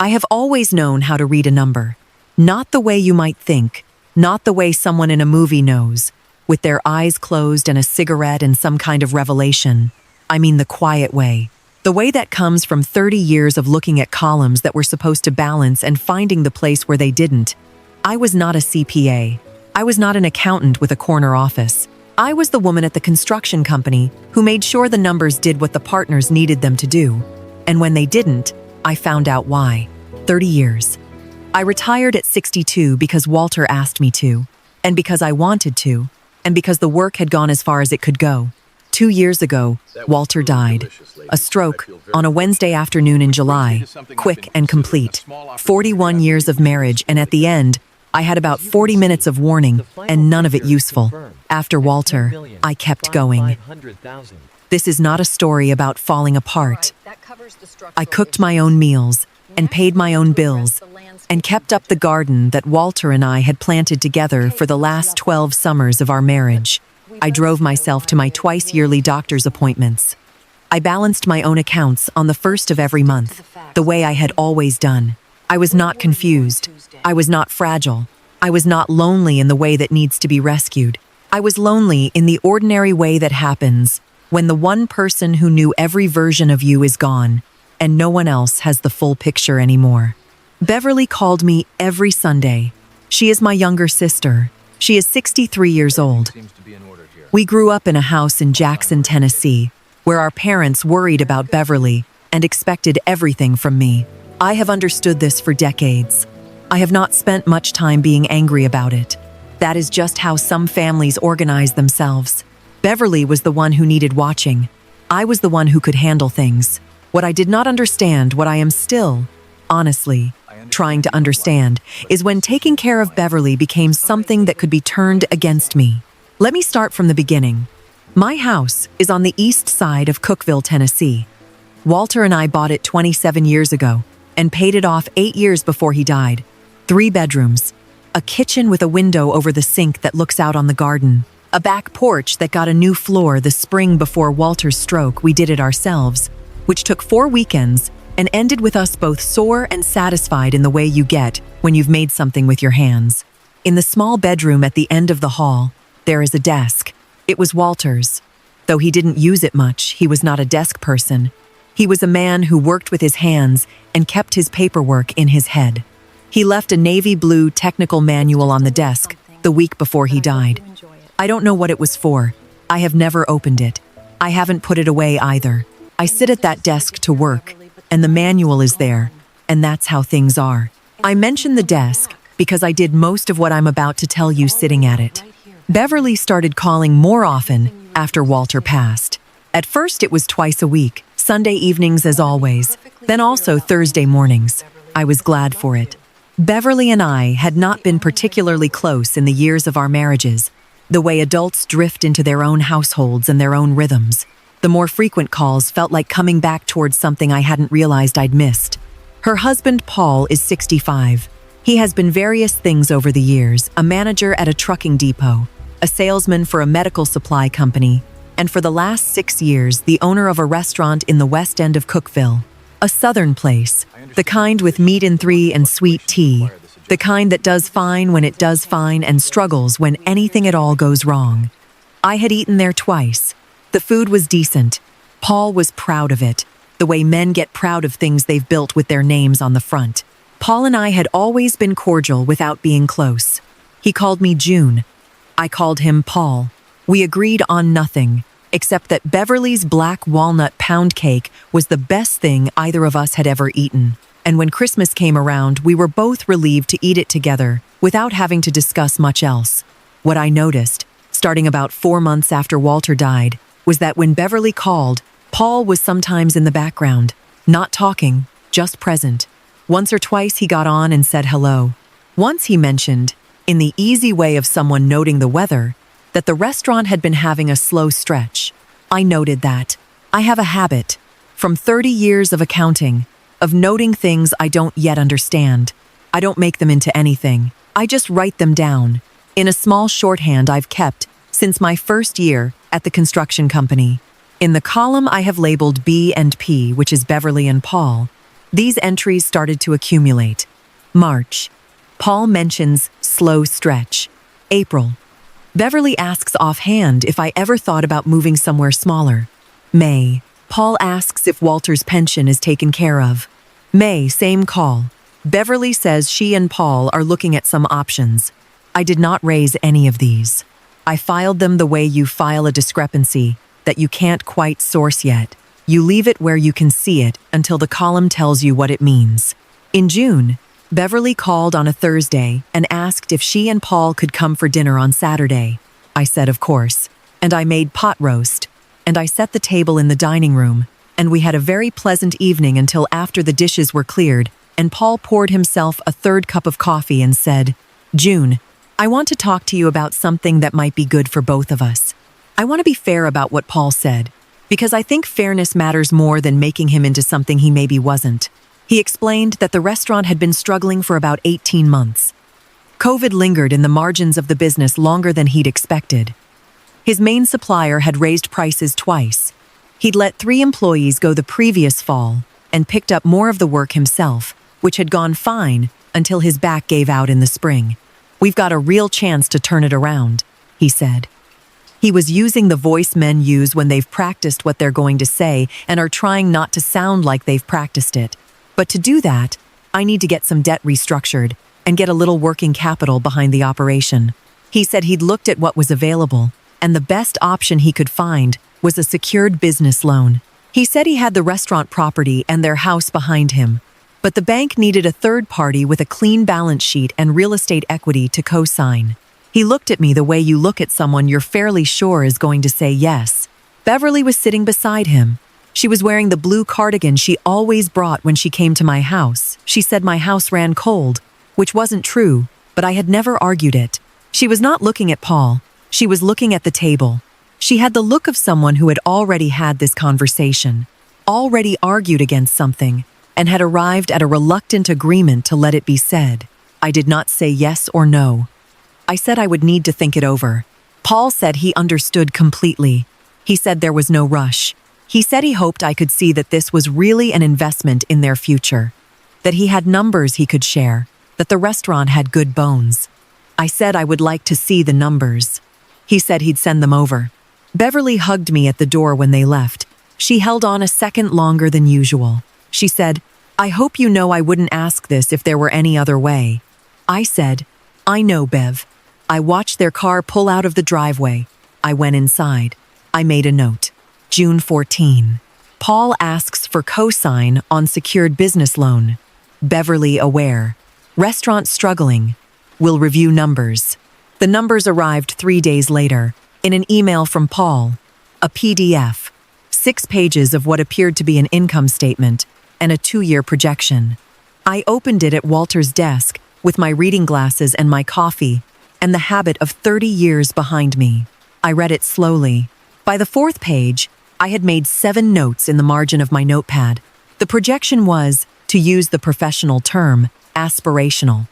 I have always known how to read a number. Not the way you might think, not the way someone in a movie knows, with their eyes closed and a cigarette and some kind of revelation. I mean the quiet way. The way that comes from 30 years of looking at columns that were supposed to balance and finding the place where they didn't. I was not a CPA. I was not an accountant with a corner office. I was the woman at the construction company who made sure the numbers did what the partners needed them to do. And when they didn't, I found out why. 30 years. I retired at 62 because Walter asked me to, and because I wanted to, and because the work had gone as far as it could go. 2 years ago, Walter died. A stroke on a Wednesday afternoon in July, quick and complete. 41 years of marriage, and at the end, I had about 40 minutes of warning, and none of it useful. After Walter, I kept going. This is not a story about falling apart. I cooked my own meals, and paid my own bills, and kept up the garden that Walter and I had planted together for the last 12 summers of our marriage. I drove myself to my twice-yearly doctor's appointments. I balanced my own accounts on the first of every month, the way I had always done. I was not confused. I was not fragile. I was not lonely in the way that needs to be rescued. I was lonely in the ordinary way that happens when the one person who knew every version of you is gone, and no one else has the full picture anymore. Beverly called me every Sunday. She is my younger sister. She is 63 years old. We grew up in a house in Jackson, Tennessee, where our parents worried about Beverly and expected everything from me. I have understood this for decades. I have not spent much time being angry about it. That is just how some families organize themselves. Beverly was the one who needed watching. I was the one who could handle things. What I did not understand, what I am still, honestly, trying to understand, is when taking care of Beverly became something that could be turned against me. Let me start from the beginning. My house is on the east side of Cookeville, Tennessee. Walter and I bought it 27 years ago and paid it off 8 years before he died. 3 bedrooms, a kitchen with a window over the sink that looks out on the garden, a back porch that got a new floor the spring before Walter's stroke. We did it ourselves, which took 4 weekends and ended with us both sore and satisfied in the way you get when you've made something with your hands. In the small bedroom at the end of the hall, there is a desk. It was Walter's. Though he didn't use it much, he was not a desk person. He was a man who worked with his hands and kept his paperwork in his head. He left a navy blue technical manual on the desk the week before he died. I don't know what it was for. I have never opened it. I haven't put it away either. I sit at that desk to work, and the manual is there, and that's how things are. I mention the desk because I did most of what I'm about to tell you sitting at it. Beverly started calling more often after Walter passed. At first it was twice a week, Sunday evenings as always, then also Thursday mornings. I was glad for it. Beverly and I had not been particularly close in the years of our marriages, the way adults drift into their own households and their own rhythms. The more frequent calls felt like coming back towards something I hadn't realized I'd missed. Her husband, Paul, is 65. He has been various things over the years: a manager at a trucking depot, a salesman for a medical supply company, and for the last 6 years, the owner of a restaurant in the west end of Cookeville. A southern place, the kind with meat in 3 and sweet tea, the kind that does fine when it does fine and struggles when anything at all goes wrong. I had eaten there twice. The food was decent. Paul was proud of it, the way men get proud of things they've built with their names on the front. Paul and I had always been cordial without being close. He called me June. I called him Paul. We agreed on nothing, except that Beverly's black walnut pound cake was the best thing either of us had ever eaten. And when Christmas came around, we were both relieved to eat it together without having to discuss much else. What I noticed, starting about 4 months after Walter died, was that when Beverly called, Paul was sometimes in the background, not talking, just present. Once or twice he got on and said hello. Once he mentioned, in the easy way of someone noting the weather, that the restaurant had been having a slow stretch. I noted that. I have a habit, from 30 years of accounting, of noting things I don't yet understand. I don't make them into anything. I just write them down, in a small shorthand I've kept since my first year at the construction company. In the column I have labeled B and P, which is Beverly and Paul, These entries started to accumulate. March. Paul mentions slow stretch. April. Beverly asks offhand if I ever thought about moving somewhere smaller. May. Paul asks if Walter's pension is taken care of. May, same call. Beverly says she and Paul are looking at some options. I did not raise any of these. I filed them the way you file a discrepancy that you can't quite source yet. You leave it where you can see it until the column tells you what it means. In June, Beverly called on a Thursday and asked if she and Paul could come for dinner on Saturday. I said of course, and I made pot roast, and I set the table in the dining room, and we had a very pleasant evening until after the dishes were cleared, and Paul poured himself a third cup of coffee and said, "June, I want to talk to you about something that might be good for both of us." I want to be fair about what Paul said, because I think fairness matters more than making him into something he maybe wasn't. He explained that the restaurant had been struggling for about 18 months. COVID lingered in the margins of the business longer than he'd expected. His main supplier had raised prices twice. He'd let 3 employees go the previous fall and picked up more of the work himself, which had gone fine until his back gave out in the spring. "We've got a real chance to turn it around," he said. He was using the voice men use when they've practiced what they're going to say and are trying not to sound like they've practiced it. But to do that, I need to get some debt restructured and get a little working capital behind the operation. He said he'd looked at what was available, and the best option he could find was a secured business loan. He said he had the restaurant property and their house behind him, but the bank needed a third party with a clean balance sheet and real estate equity to co-sign. He looked at me the way you look at someone you're fairly sure is going to say yes. Beverly was sitting beside him. She was wearing the blue cardigan she always brought when she came to my house. She said my house ran cold, which wasn't true, but I had never argued it. She was not looking at Paul. She was looking at the table. She had the look of someone who had already had this conversation, already argued against something, and had arrived at a reluctant agreement to let it be said. I did not say yes or no. I said I would need to think it over. Paul said he understood completely. He said there was no rush. He said he hoped I could see that this was really an investment in their future, that he had numbers he could share, that the restaurant had good bones. I said I would like to see the numbers. He said he'd send them over. Beverly hugged me at the door when they left. She held on a second longer than usual. She said, "I hope you know I wouldn't ask this if there were any other way." I said, "I know, Bev." I watched their car pull out of the driveway. I went inside. I made a note. June 14. Paul asks for cosign on secured business loan. Beverly aware. Restaurant struggling. Will review numbers. The numbers arrived 3 days later, in an email from Paul. A PDF. 6 pages of what appeared to be an income statement and a 2-year projection. I opened it at Walter's desk with my reading glasses and my coffee, and the habit of 30 years behind me. I read it slowly. By the 4th page, I had made 7 notes in the margin of my notepad. The projection was, to use the professional term, aspirational.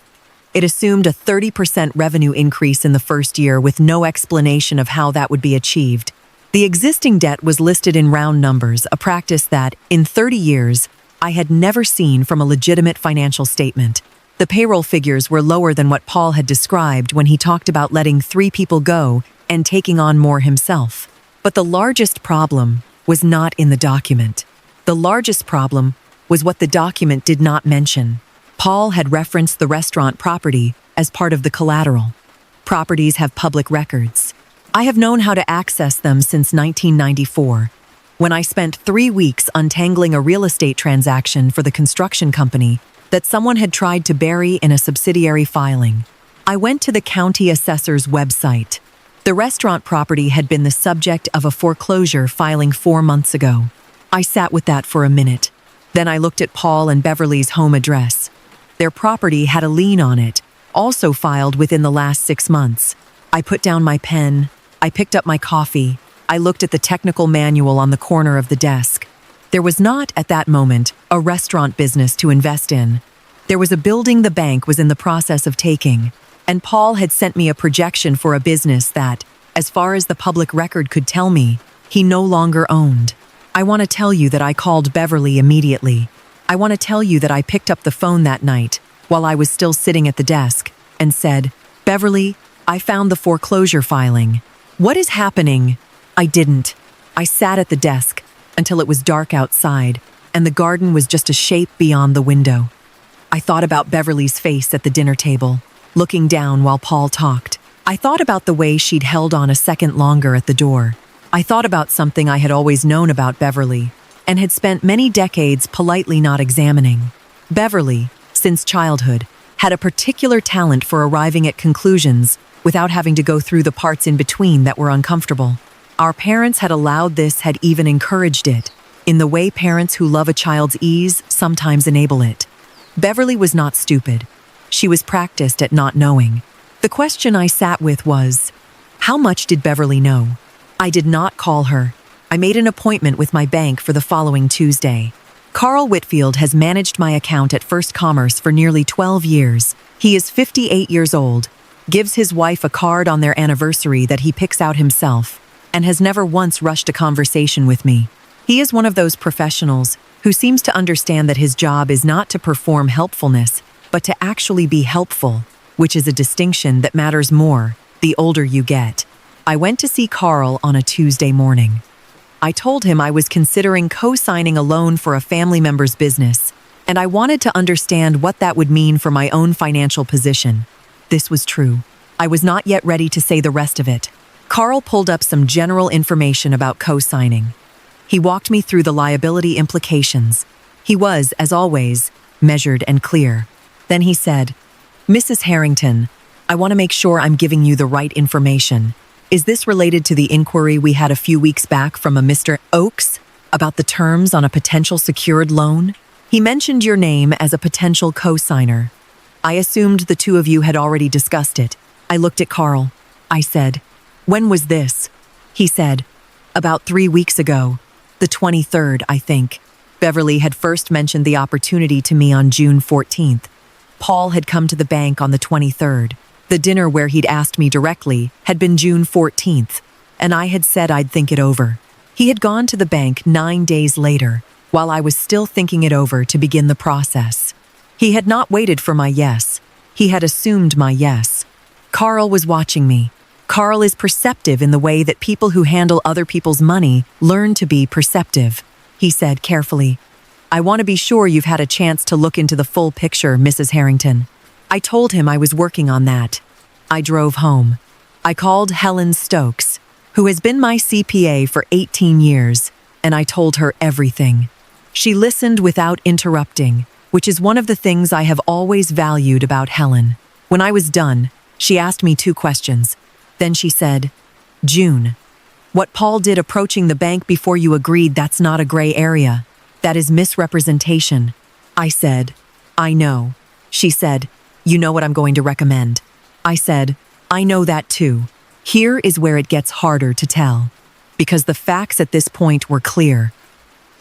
It assumed a 30% revenue increase in the first year with no explanation of how that would be achieved. The existing debt was listed in round numbers, a practice that, in 30 years, I had never seen from a legitimate financial statement. The payroll figures were lower than what Paul had described when he talked about letting 3 people go and taking on more himself. But the largest problem was not in the document. The largest problem was what the document did not mention. Paul had referenced the restaurant property as part of the collateral. Properties have public records. I have known how to access them since 1994, when I spent 3 weeks untangling a real estate transaction for the construction company that someone had tried to bury in a subsidiary filing. I went to the county assessor's website. The restaurant property had been the subject of a foreclosure filing 4 months ago. I sat with that for a minute. Then I looked at Paul and Beverly's home address. Their property had a lien on it, also filed within the last 6 months. I put down my pen. I picked up my coffee. I looked at the technical manual on the corner of the desk. There was not, at that moment, a restaurant business to invest in. There was a building the bank was in the process of taking, and Paul had sent me a projection for a business that, as far as the public record could tell me, he no longer owned. I want to tell you that I called Beverly immediately. I want to tell you that I picked up the phone that night while I was still sitting at the desk and said, Beverly, I found the foreclosure filing. What is happening? I didn't. I sat at the desk until it was dark outside and the garden was just a shape beyond the window. I thought about Beverly's face at the dinner table, looking down while Paul talked. I thought about the way she'd held on a second longer at the door. I thought about something I had always known about Beverly and had spent many decades politely not examining. Beverly, since childhood, had a particular talent for arriving at conclusions without having to go through the parts in between that were uncomfortable. Our parents had allowed this, had even encouraged it, in the way parents who love a child's ease sometimes enable it. Beverly was not stupid. She was practiced at not knowing. The question I sat with was, how much did Beverly know? I did not call her. I made an appointment with my bank for the following Tuesday. Carl Whitfield has managed my account at First Commerce for nearly 12 years. He is 58 years old, gives his wife a card on their anniversary that he picks out himself, and has never once rushed a conversation with me. He is one of those professionals who seems to understand that his job is not to perform helpfulness, but to actually be helpful, which is a distinction that matters more the older you get. I went to see Carl on a Tuesday morning. I told him I was considering co-signing a loan for a family member's business, and I wanted to understand what that would mean for my own financial position. This was true. I was not yet ready to say the rest of it. Carl pulled up some general information about co-signing. He walked me through the liability implications. He was, as always, measured and clear. Then he said, Mrs. Harrington, I want to make sure I'm giving you the right information. Is this related to the inquiry we had a few weeks back from a Mr. Oakes about the terms on a potential secured loan? He mentioned your name as a potential co-signer. I assumed the two of you had already discussed it. I looked at Carl. I said, when was this? He said, about 3 weeks ago. The 23rd, I think. Beverly had first mentioned the opportunity to me on June 14th. Paul had come to the bank on the 23rd. The dinner where he'd asked me directly had been June 14th, and I had said I'd think it over. He had gone to the bank 9 days later, while I was still thinking it over to begin the process. He had not waited for my yes. He had assumed my yes. Carl was watching me. Carl is perceptive in the way that people who handle other people's money learn to be perceptive. He said carefully, I want to be sure you've had a chance to look into the full picture, Mrs. Harrington. I told him I was working on that. I drove home. I called Helen Stokes, who has been my CPA for 18 years, and I told her everything. She listened without interrupting, which is one of the things I have always valued about Helen. When I was done, she asked me 2 questions. Then she said, June, what Paul did approaching the bank before you agreed, that's not a gray area. That is misrepresentation. I said, I know. She said, you know what I'm going to recommend. I said, I know that too. Here is where it gets harder to tell, because the facts at this point were clear.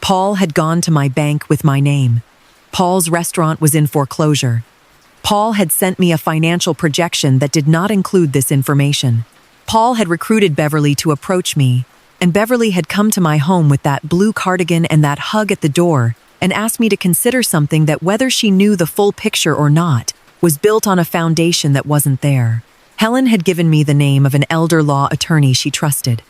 Paul had gone to my bank with my name. Paul's restaurant was in foreclosure. Paul had sent me a financial projection that did not include this information. Paul had recruited Beverly to approach me, and Beverly had come to my home with that blue cardigan and that hug at the door and asked me to consider something that, whether she knew the full picture or not, was built on a foundation that wasn't there. Helen had given me the name of an elder law attorney she trusted.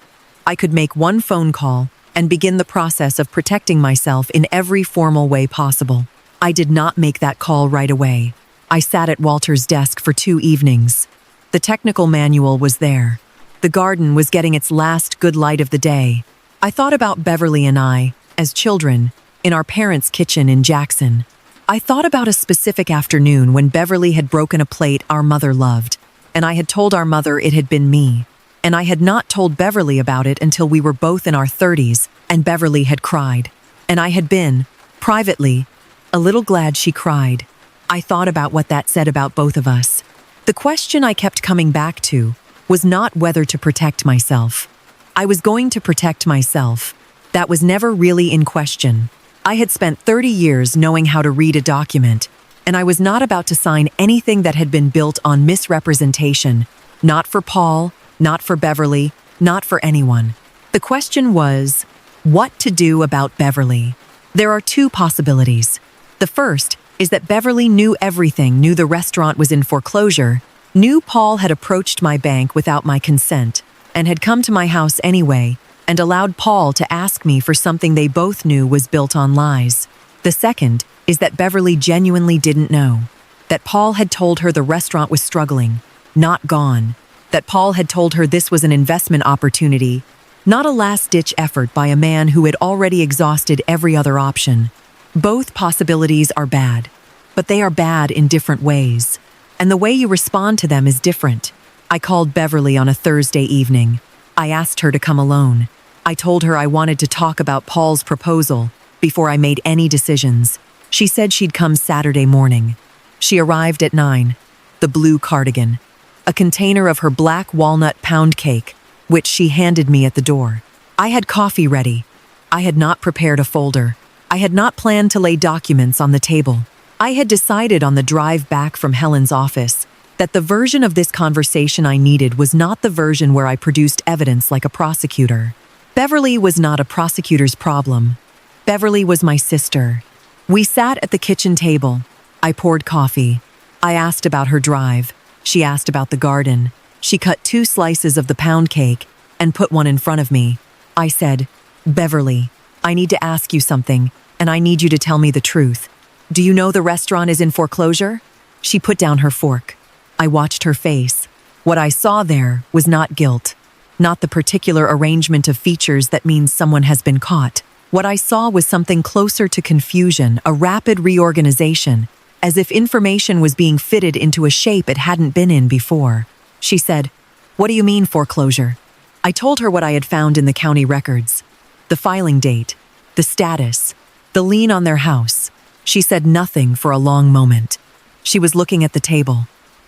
I could make one phone call and begin the process of protecting myself in every formal way possible. I did not make that call right away. I sat at Walter's desk for 2 evenings. The technical manual was there. The garden was getting its last good light of the day. I thought about Beverly and I, as children, in our parents' kitchen in Jackson. I thought about a specific afternoon when Beverly had broken a plate our mother loved, and I had told our mother it had been me, and I had not told Beverly about it until we were both in our 30s, and Beverly had cried. And I had been, privately, a little glad she cried. I thought about what that said about both of us. The question I kept coming back to was not whether to protect myself. I was going to protect myself. That was never really in question. I had spent 30 years knowing how to read a document, and I was not about to sign anything that had been built on misrepresentation, not for Paul, not for Beverly, not for anyone. The question was, what to do about Beverly? There are 2 possibilities. The first is that Beverly knew everything, knew the restaurant was in foreclosure, knew Paul had approached my bank without my consent, and had come to my house anyway, and allowed Paul to ask me for something they both knew was built on lies. The second is that Beverly genuinely didn't know. That Paul had told her the restaurant was struggling, not gone. That Paul had told her this was an investment opportunity, not a last-ditch effort by a man who had already exhausted every other option. Both possibilities are bad, but they are bad in different ways, and the way you respond to them is different. I called Beverly on a Thursday evening. I asked her to come alone. I told her I wanted to talk about Paul's proposal before I made any decisions. She said she'd come Saturday morning. She arrived at 9, the blue cardigan, a container of her black walnut pound cake, which she handed me at the door. I had coffee ready. I had not prepared a folder. I had not planned to lay documents on the table. I had decided on the drive back from Helen's office that the version of this conversation I needed was not the version where I produced evidence like a prosecutor. Beverly was not a prosecutor's problem. Beverly was my sister. We sat at the kitchen table. I poured coffee. I asked about her drive. She asked about the garden. She cut 2 slices of the pound cake and put one in front of me. I said, "Beverly, I need to ask you something, and I need you to tell me the truth. Do you know the restaurant is in foreclosure?" She put down her fork. I watched her face. What I saw there was not guilt, not the particular arrangement of features that means someone has been caught. What I saw was something closer to confusion, a rapid reorganization, as if information was being fitted into a shape it hadn't been in before. She said, "What do you mean foreclosure?" I told her what I had found in the county records. The filing date, the status, the lien on their house. She said nothing for a long moment. She was looking at the table.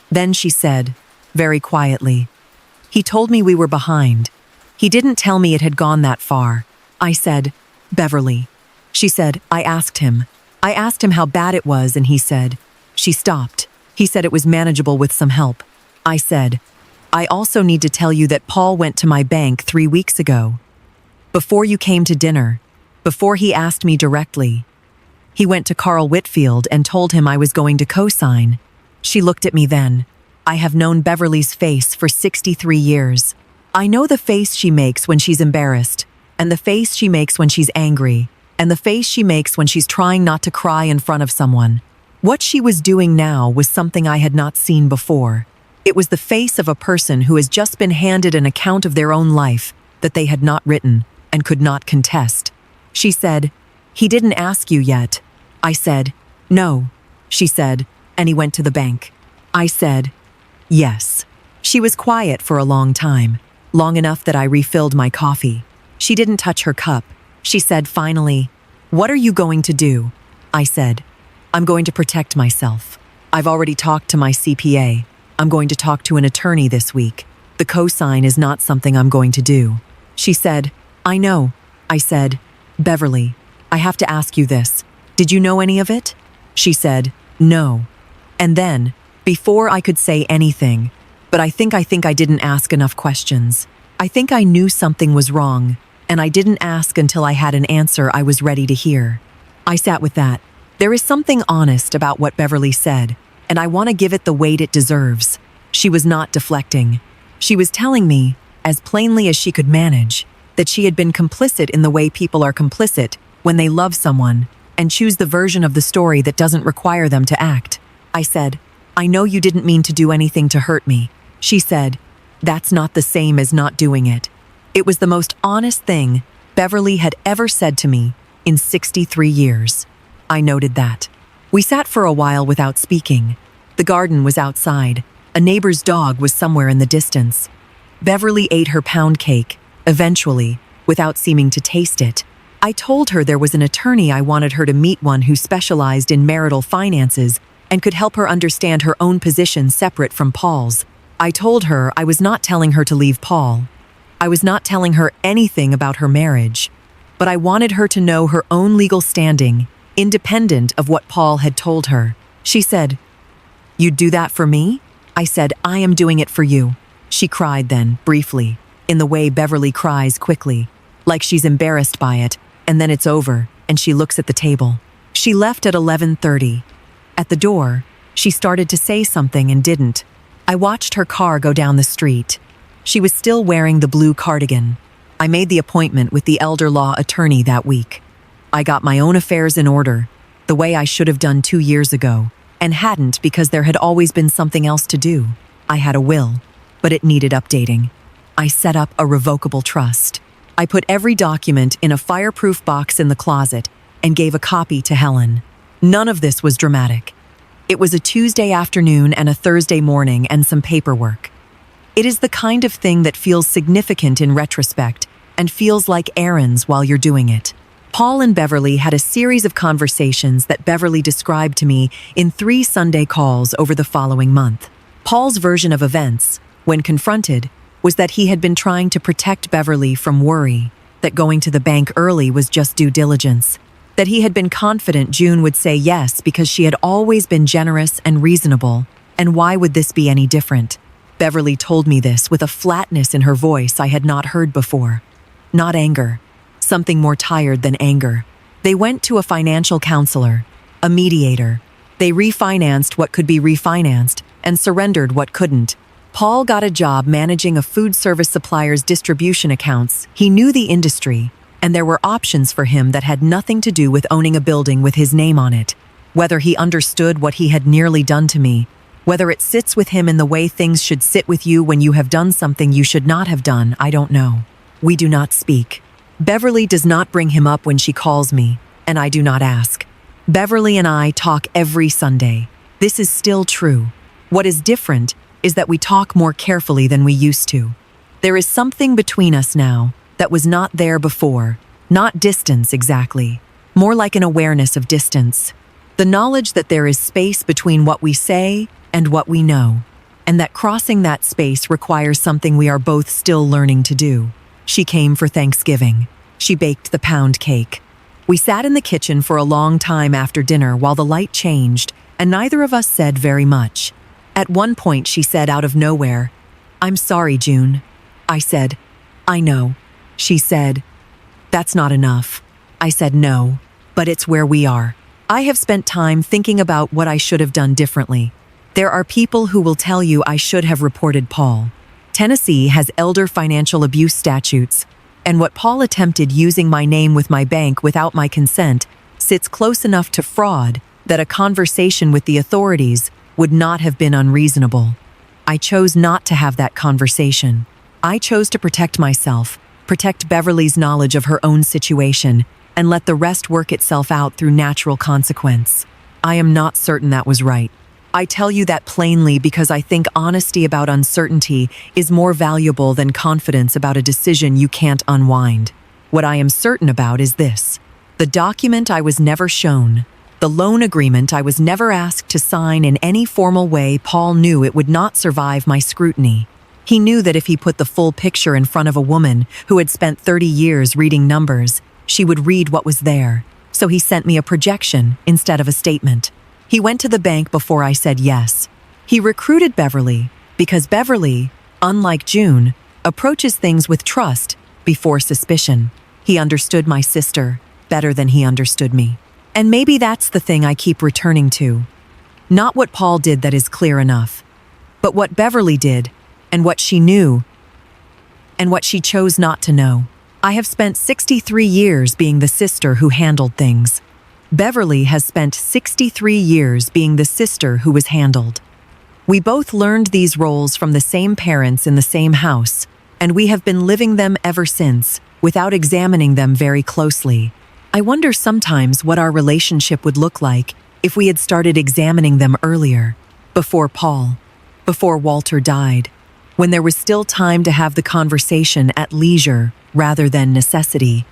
Then she said, very quietly, "He told me we were behind. He didn't tell me it had gone that far." I said, "Beverly." She said, I asked him how bad it was, and he said." She stopped. He said it was manageable with some help. I said, "I also need to tell you that Paul went to my bank 3 weeks ago. Before you came to dinner, before he asked me directly. He went to Carl Whitfield and told him I was going to co-sign." She looked at me then. I have known Beverly's face for 63 years. I know the face she makes when she's embarrassed, and the face she makes when she's angry, and the face she makes when she's trying not to cry in front of someone. What she was doing now was something I had not seen before. It was the face of a person who has just been handed an account of their own life that they had not written and could not contest. She said, "He didn't ask you yet." I said, "No." She said, "And he went to the bank." I said, "Yes." She was quiet for a long time, long enough that I refilled my coffee. She didn't touch her cup. She said finally, "What are you going to do?" I said, "I'm going to protect myself. I've already talked to my CPA. I'm going to talk to an attorney this week. The cosign is not something I'm going to do." She said, "I know." I said, "Beverly, I have to ask you this. Did you know any of it?" She said, "No." And then, before I could say anything, but I think I didn't ask enough questions. I think I knew something was wrong, and I didn't ask until I had an answer I was ready to hear. I sat with that. There is something honest about what Beverly said, and I want to give it the weight it deserves. She was not deflecting. She was telling me, as plainly as she could manage, that she had been complicit in the way people are complicit when they love someone and choose the version of the story that doesn't require them to act. I said, "I know you didn't mean to do anything to hurt me." She said, "That's not the same as not doing it." It was the most honest thing Beverly had ever said to me in 63 years. I noted that. We sat for a while without speaking. The garden was outside. A neighbor's dog was somewhere in the distance. Beverly ate her pound cake, eventually, without seeming to taste it. I told her there was an attorney I wanted her to meet, one who specialized in marital finances and could help her understand her own position separate from Paul's. I told her I was not telling her to leave Paul. I was not telling her anything about her marriage, but I wanted her to know her own legal standing, independent of what Paul had told her. She said, "You'd do that for me?" I said, "I am doing it for you." She cried then, briefly, in the way Beverly cries quickly, like she's embarrassed by it, and then it's over, and she looks at the table. She left at 11:30. At the door, she started to say something and didn't. I watched her car go down the street. She was still wearing the blue cardigan. I made the appointment with the elder law attorney that week. I got my own affairs in order, the way I should have done 2 years ago, and hadn't because there had always been something else to do. I had a will, but it needed updating. I set up a revocable trust. I put every document in a fireproof box in the closet and gave a copy to Helen. None of this was dramatic. It was a Tuesday afternoon and a Thursday morning and some paperwork. It is the kind of thing that feels significant in retrospect and feels like errands while you're doing it. Paul and Beverly had a series of conversations that Beverly described to me in 3 Sunday calls over the following month. Paul's version of events, when confronted, was that he had been trying to protect Beverly from worry, that going to the bank early was just due diligence, that he had been confident June would say yes because she had always been generous and reasonable, and why would this be any different? Beverly told me this with a flatness in her voice I had not heard before. Not anger. Something more tired than anger. They went to a financial counselor, a mediator. They refinanced what could be refinanced and surrendered what couldn't. Paul got a job managing a food service supplier's distribution accounts. He knew the industry, and there were options for him that had nothing to do with owning a building with his name on it. Whether he understood what he had nearly done to me, whether it sits with him in the way things should sit with you when you have done something you should not have done, I don't know. We do not speak. Beverly does not bring him up when she calls me, and I do not ask. Beverly and I talk every Sunday. This is still true. What is different is that we talk more carefully than we used to. There is something between us now that was not there before, not distance exactly, more like an awareness of distance. The knowledge that there is space between what we say and what we know, and that crossing that space requires something we are both still learning to do. She came for Thanksgiving. She baked the pound cake. We sat in the kitchen for a long time after dinner while the light changed, and neither of us said very much. At one point, she said out of nowhere, "I'm sorry, June." I said, "I know." She said, "That's not enough." I said, "No, but it's where we are." I have spent time thinking about what I should have done differently. There are people who will tell you I should have reported Paul. Tennessee has elder financial abuse statutes, and what Paul attempted using my name with my bank without my consent sits close enough to fraud that a conversation with the authorities would not have been unreasonable. I chose not to have that conversation. I chose to protect myself, protect Beverly's knowledge of her own situation, and let the rest work itself out through natural consequence. I am not certain that was right. I tell you that plainly because I think honesty about uncertainty is more valuable than confidence about a decision you can't unwind. What I am certain about is this: the document I was never shown, the loan agreement I was never asked to sign in any formal way. Paul knew it would not survive my scrutiny. He knew that if he put the full picture in front of a woman who had spent 30 years reading numbers, she would read what was there. So he sent me a projection instead of a statement. He went to the bank before I said yes. He recruited Beverly because Beverly, unlike June, approaches things with trust before suspicion. He understood my sister better than he understood me. And maybe that's the thing I keep returning to. Not what Paul did that is clear enough, but what Beverly did, and what she knew, and what she chose not to know. I have spent 63 years being the sister who handled things. Beverly has spent 63 years being the sister who was handled. We both learned these roles from the same parents in the same house, and we have been living them ever since, without examining them very closely. I wonder sometimes what our relationship would look like if we had started examining them earlier, before Paul, before Walter died, when there was still time to have the conversation at leisure rather than necessity.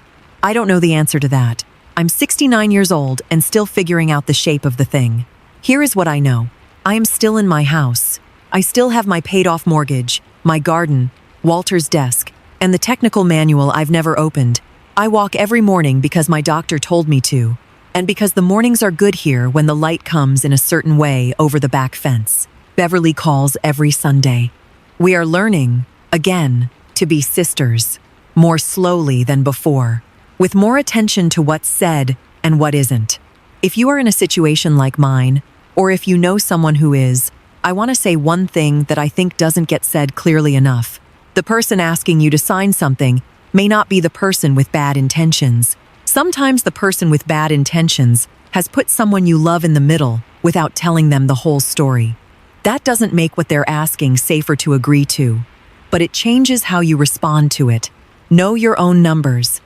I don't know the answer to that. I'm 69 years old and still figuring out the shape of the thing. Here is what I know. I am still in my house. I still have my paid-off mortgage, my garden, Walter's desk, and the technical manual I've never opened. I walk every morning because my doctor told me to, and because the mornings are good here when the light comes in a certain way over the back fence. Beverly calls every Sunday. We are learning, again, to be sisters, more slowly than before, with more attention to what's said and what isn't. If you are in a situation like mine, or if you know someone who is, I want to say one thing that I think doesn't get said clearly enough. The person asking you to sign something may not be the person with bad intentions. Sometimes the person with bad intentions has put someone you love in the middle without telling them the whole story. That doesn't make what they're asking safer to agree to, but it changes how you respond to it. Know your own numbers.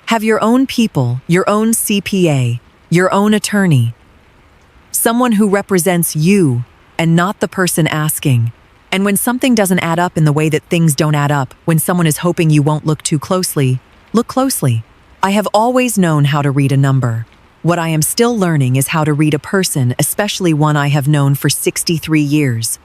Have your own people, your own CPA, your own attorney. Someone who represents you and not the person asking. And when something doesn't add up in the way that things don't add up, when someone is hoping you won't look too closely, look closely. I have always known how to read a number. What I am still learning is how to read a person, especially one I have known for 63 years.